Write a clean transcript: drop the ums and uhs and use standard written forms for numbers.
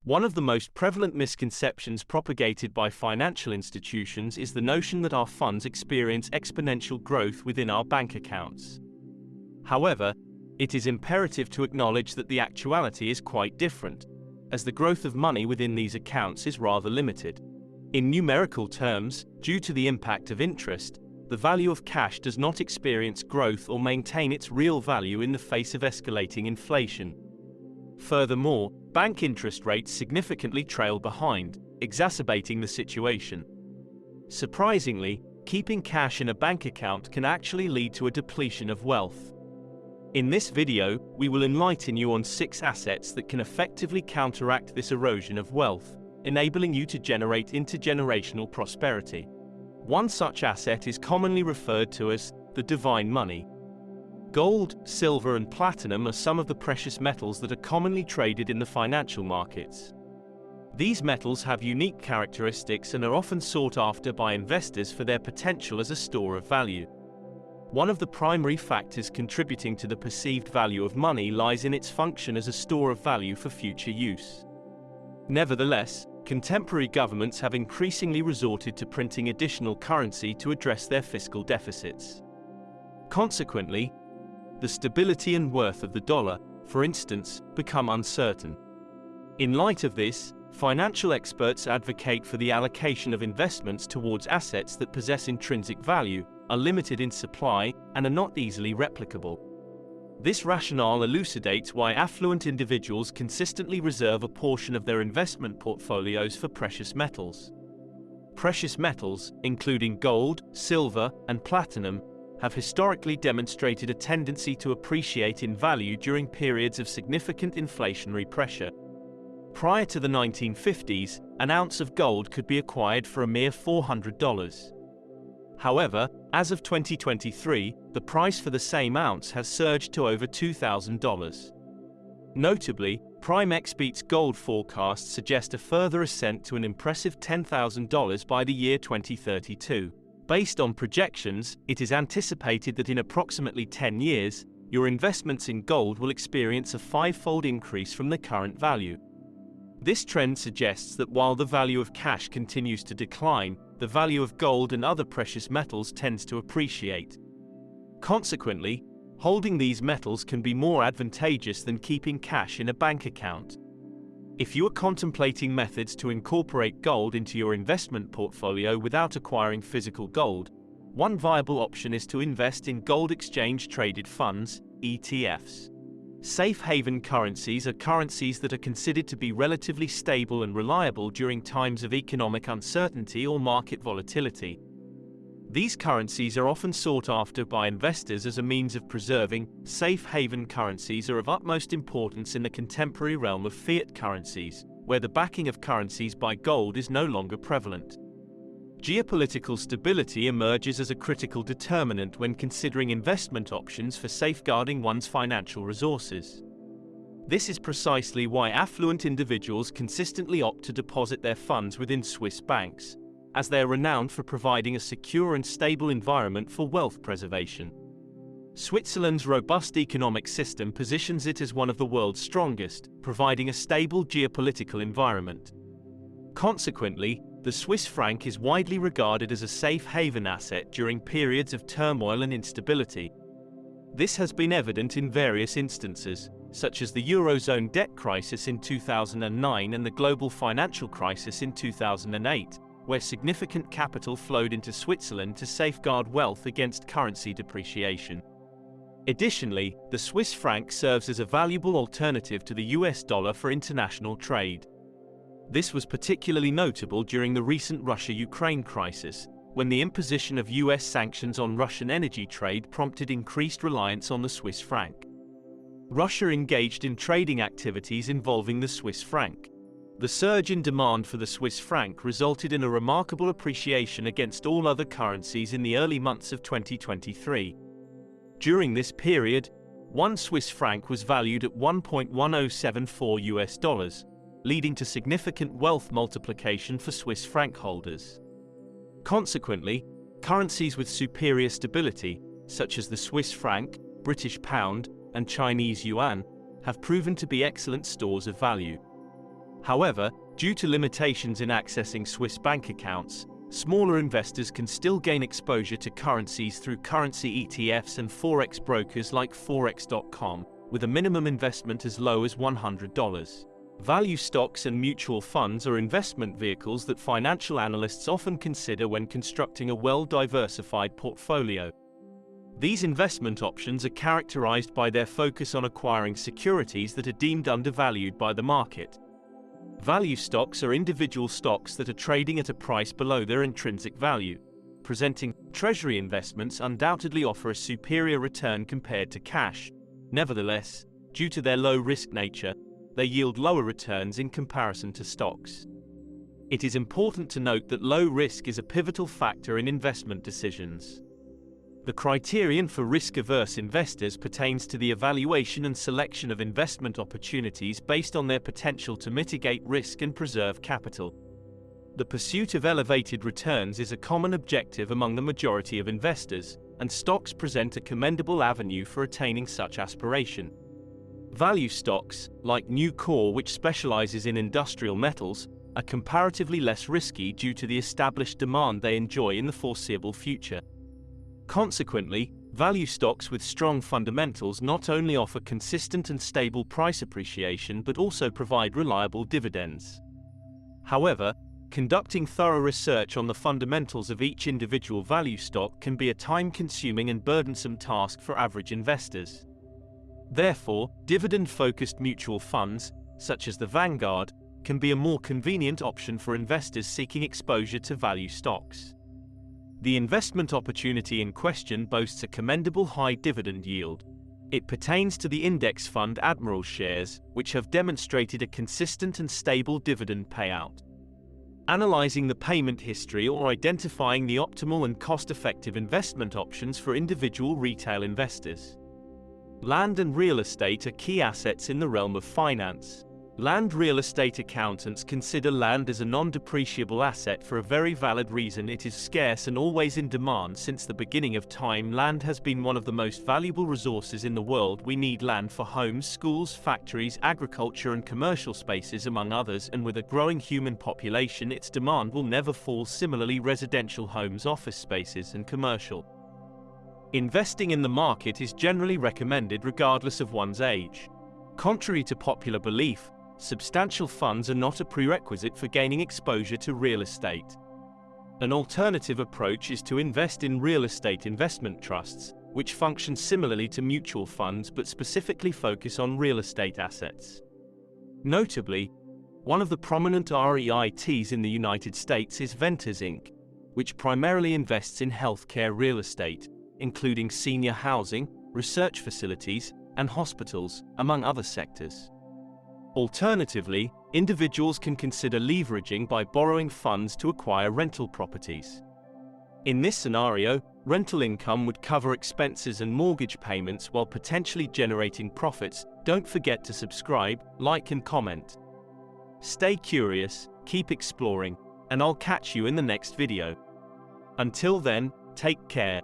One of the most prevalent misconceptions propagated by financial institutions is the notion that our funds experience exponential growth within our bank accounts. However, it is imperative to acknowledge that the actuality is quite different, as the growth of money within these accounts is rather limited. In numerical terms, due to the impact of interest, the value of cash does not experience growth or maintain its real value in the face of escalating inflation. Furthermore, bank interest rates significantly trail behind, exacerbating the situation. Surprisingly, keeping cash in a bank account can actually lead to a depletion of wealth. In this video, we will enlighten you on 6 assets that can effectively counteract this erosion of wealth, enabling you to generate intergenerational prosperity. One such asset is commonly referred to as the divine money. Gold, silver, and platinum are some of the precious metals that are commonly traded in the financial markets. These metals have unique characteristics and are often sought after by investors for their potential as a store of value. One of the primary factors contributing to the perceived value of money lies in its function as a store of value for future use. Nevertheless, contemporary governments have increasingly resorted to printing additional currency to address their fiscal deficits. Consequently, the stability and worth of the dollar, for instance, become uncertain. In light of this, financial experts advocate for the allocation of investments towards assets that possess intrinsic value, are limited in supply, and are not easily replicable. This rationale elucidates why affluent individuals consistently reserve a portion of their investment portfolios for precious metals. Precious metals, including gold, silver, and platinum, have historically demonstrated a tendency to appreciate in value during periods of significant inflationary pressure. Prior to the 1950s, an ounce of gold could be acquired for a mere $400. However, as of 2023, the price for the same ounce has surged to over $2,000. Notably, Prime Exbeat's gold forecasts suggest a further ascent to an impressive $10,000 by the year 2032. Based on projections, it is anticipated that in approximately 10 years, your investments in gold will experience a 5-fold increase from the current value. This trend suggests that while the value of cash continues to decline, the value of gold and other precious metals tends to appreciate. Consequently, holding these metals can be more advantageous than keeping cash in a bank account. If you are contemplating methods to incorporate gold into your investment portfolio without acquiring physical gold, one viable option is to invest in gold exchange-traded funds, ETFs. Safe haven currencies are currencies that are considered to be relatively stable and reliable during times of economic uncertainty or market volatility. These currencies are often sought after by investors as a means of preserving. Safe haven currencies are of utmost importance in the contemporary realm of fiat currencies, where the backing of currencies by gold is no longer prevalent. Geopolitical stability emerges as a critical determinant when considering investment options for safeguarding one's financial resources. This is precisely why affluent individuals consistently opt to deposit their funds within Swiss banks, as they are renowned for providing a secure and stable environment for wealth preservation. Switzerland's robust economic system positions it as one of the world's strongest, providing a stable geopolitical environment. Consequently, the Swiss franc is widely regarded as a safe haven asset during periods of turmoil and instability. This has been evident in various instances, such as the Eurozone debt crisis in 2009 and the global financial crisis in 2008. Where significant capital flowed into Switzerland to safeguard wealth against currency depreciation. Additionally, the Swiss franc serves as a valuable alternative to the US dollar for international trade. This was particularly notable during the recent Russia-Ukraine crisis, when the imposition of US sanctions on Russian energy trade prompted increased reliance on the Swiss franc. Russia engaged in trading activities involving the Swiss franc. The surge in demand for the Swiss franc resulted in a remarkable appreciation against all other currencies in the early months of 2023. During this period, one Swiss franc was valued at $1.1074, leading to significant wealth multiplication for Swiss franc holders. Consequently, currencies with superior stability, such as the Swiss franc, British pound, and Chinese yuan, have proven to be excellent stores of value. However, due to limitations in accessing Swiss bank accounts, smaller investors can still gain exposure to currencies through currency ETFs and forex brokers like forex.com, with a minimum investment as low as $100. Value stocks and mutual funds are investment vehicles that financial analysts often consider when constructing a well-diversified portfolio. These investment options are characterized by their focus on acquiring securities that are deemed undervalued by the market. Value stocks are individual stocks that are trading at a price below their intrinsic value. Presenting treasury investments undoubtedly offer a superior return compared to cash. Nevertheless, due to their low-risk nature, they yield lower returns in comparison to stocks. It is important to note that low risk is a pivotal factor in investment decisions. The criterion for risk-averse investors pertains to the evaluation and selection of investment opportunities based on their potential to mitigate risk and preserve capital. The pursuit of elevated returns is a common objective among the majority of investors, and stocks present a commendable avenue for attaining such aspiration. Value stocks, like Nucor, which specializes in industrial metals, are comparatively less risky due to the established demand they enjoy in the foreseeable future. Consequently, value stocks with strong fundamentals not only offer consistent and stable price appreciation but also provide reliable dividends. However, conducting thorough research on the fundamentals of each individual value stock can be a time-consuming and burdensome task for average investors. Therefore, dividend-focused mutual funds, such as the Vanguard, can be a more convenient option for investors seeking exposure to value stocks. The investment opportunity in question boasts a commendable high dividend yield. It pertains to the index fund Admiral shares, which have demonstrated a consistent and stable dividend payout. Analyzing the payment history or identifying the optimal and cost-effective investment options for individual retail investors. Land and real estate are key assets in the realm of finance. Land real estate accountants consider land as a non-depreciable asset for a very valid reason. It is scarce and always in demand. Since the beginning of time, land has been one of the most valuable resources in the world. We need land for homes, schools, factories, agriculture and commercial spaces, among others, and with a growing human population, its demand will never fall. Similarly, residential homes, office spaces and commercial. Investing in the market is generally recommended regardless of one's age. Contrary to popular belief, substantial funds are not a prerequisite for gaining exposure to real estate. An alternative approach is to invest in real estate investment trusts, which function similarly to mutual funds but specifically focus on real estate assets. Notably, one of the prominent REITs in the United States is Ventas Inc., which primarily invests in healthcare real estate, including senior housing, research facilities, and hospitals, among other sectors. Alternatively, individuals can consider leveraging by borrowing funds to acquire rental properties. In this scenario, rental income would cover expenses and mortgage payments while potentially generating profits. Don't forget to subscribe, like and comment. Stay curious, keep exploring, and I'll catch you in the next video. Until then, take care.